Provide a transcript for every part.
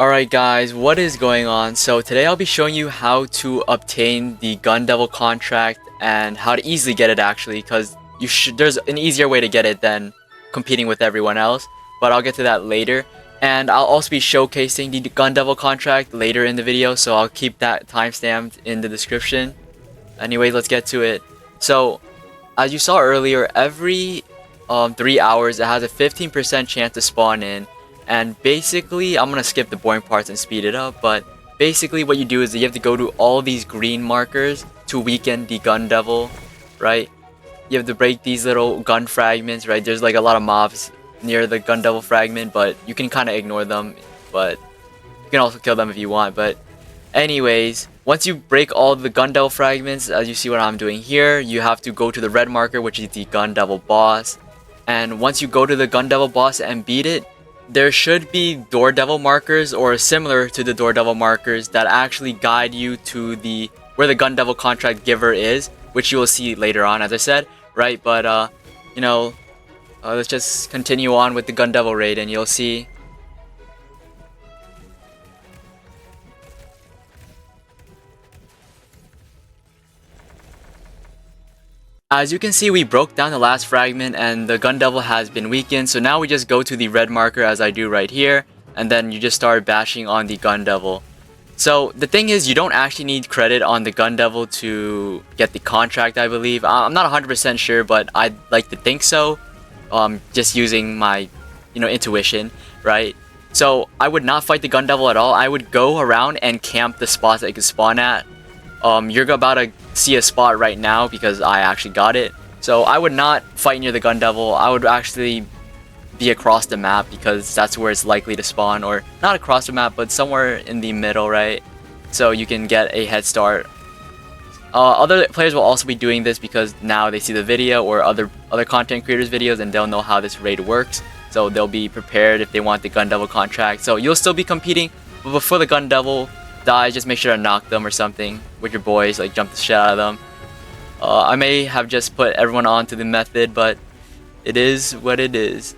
Alright guys, what is going on? So today I'll be showing you how to obtain the Devil contract and how to easily get it actually, because there's an easier way to get it than competing with everyone else, but I'll get to that later. And I'll also be showcasing the Devil contract later in the video, so I'll keep that timestamped in the description. Anyways, let's get to it. So as you saw earlier, every 3 hours it has a 15% chance to spawn in. And basically, I'm gonna skip the boring parts and speed it up, but basically what you do is you have to go to all these green markers to weaken the gun devil, right? You have to break these little gun fragments, right? There's like a lot of mobs near the gun devil fragment, but you can kind of ignore them, but you can also kill them if you want. But anyways, once you break all the gun devil fragments, as you see what I'm doing here, you have to go to the red marker, which is the gun devil boss. And once you go to the gun devil boss and beat it, there should be door devil markers or similar to the door devil markers that actually guide you to where the gun devil contract giver is, which you will see later on, as I said, right? But let's just continue on with the gun devil raid and you'll see. As you can see, we broke down the last fragment and the gun devil has been weakened, so now we just go to the red marker as I do right here, and then you just start bashing on the gun devil. So the thing is, you don't actually need credit on the gun devil to get the contract, I believe. I'm not 100% sure, but I'd like to think so, just using my intuition, right? So I would not fight the gun devil at all. I would go around and camp the spots that you can spawn at. You're about to see a spot right now because I actually got it. So I would not fight near the gun devil. I would actually be across the map because that's where it's likely to spawn, or not across the map, but somewhere in the middle, right? So you can get a head start. Other players will also be doing this because now they see the video or other content creators' videos and they'll know how this raid works. So they'll be prepared if they want the gun devil contract. So you'll still be competing, but before the gun devil dies, just make sure to knock them or something with your boys, like jump the shit out of them. I may have just put everyone onto the method, but it is what it is.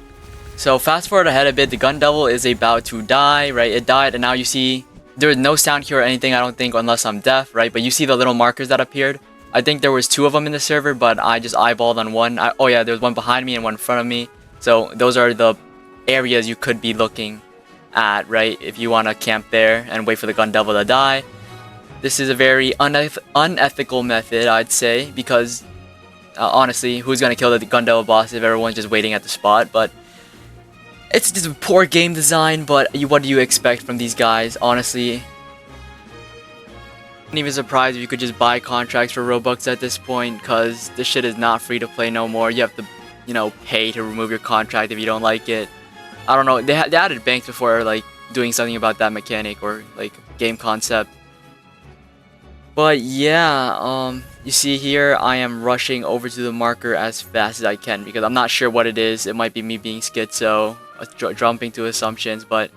So fast forward ahead a bit, the gun devil is about to die, right? It died, and now you see there's no sound here or anything, I don't think, unless I'm deaf, right? But you see the little markers that appeared. I think there was 2 of them in the server, but I just eyeballed on one. Oh yeah, there's one behind me and one in front of me. So those are the areas you could be looking at, right? If you want to camp there and wait for the gun devil to die. This is a very unethical method, I'd say, because honestly, who's gonna kill the gun devil boss if everyone's just waiting at the spot? But it's just poor game design. But what do you expect from these guys, honestly? I'm even surprised if you could just buy contracts for Robux at this point, because this shit is not free to play no more. You have to pay to remove your contract if you don't like it. I don't know, they added banks before, like, doing something about that mechanic or, like, game concept. But yeah, you see here, I am rushing over to the marker as fast as I can because I'm not sure what it is. It might be me being schizo, jumping to assumptions, but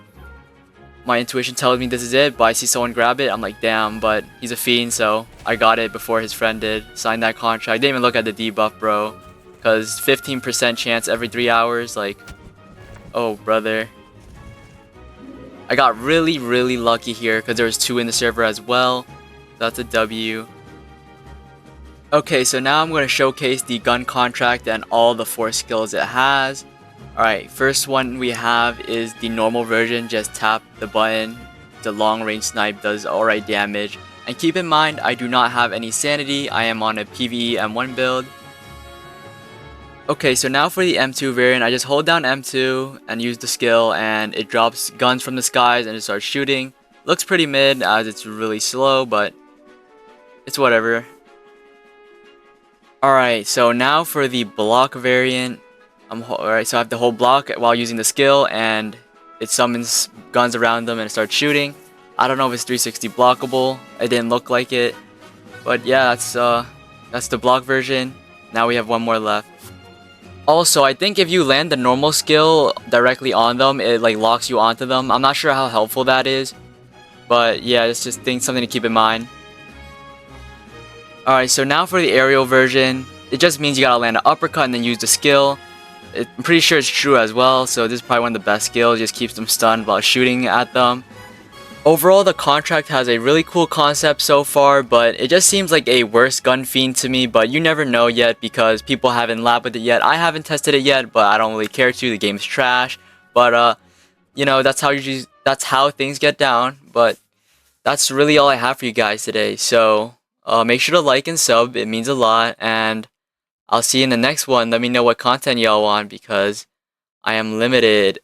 my intuition tells me this is it, but I see someone grab it, I'm like, damn, but he's a fiend, so I got it before his friend did. Signed that contract. I didn't even look at the debuff, bro, because 15% chance every 3 hours, like, oh, brother. I got really, really lucky here because there was 2 in the server as well. That's a W. Okay, so now I'm going to showcase the gun contract and all the 4 skills it has. Alright, first one we have is the normal version. Just tap the button. The long range snipe does alright damage. And keep in mind, I do not have any sanity. I am on a PvE M1 build. Okay, so now for the M2 variant, I just hold down M2 and use the skill and it drops guns from the skies and it starts shooting. Looks pretty mid as it's really slow, but it's whatever. Alright, so now for the block variant. Alright, so I have to hold block while using the skill and it summons guns around them and it starts shooting. I don't know if it's 360 blockable. It didn't look like it. But yeah, that's the block version. Now we have one more left. Also, I think if you land the normal skill directly on them, it like locks you onto them. I'm not sure how helpful that is, but yeah, it's just something to keep in mind. Alright, so now for the aerial version, it just means you gotta land an uppercut and then use the skill. I'm pretty sure it's true as well, so this is probably one of the best skills. Just keeps them stunned while shooting at them. Overall, the contract has a really cool concept so far, but it just seems like a worse gun fiend to me, but you never know yet because people haven't labbed with it yet. I haven't tested it yet, but I don't really care to. The game's trash. But you know, that's how things get down. But that's really all I have for you guys today. So make sure to like and sub. It means a lot, and I'll see you in the next one. Let me know what content y'all want because I am limited.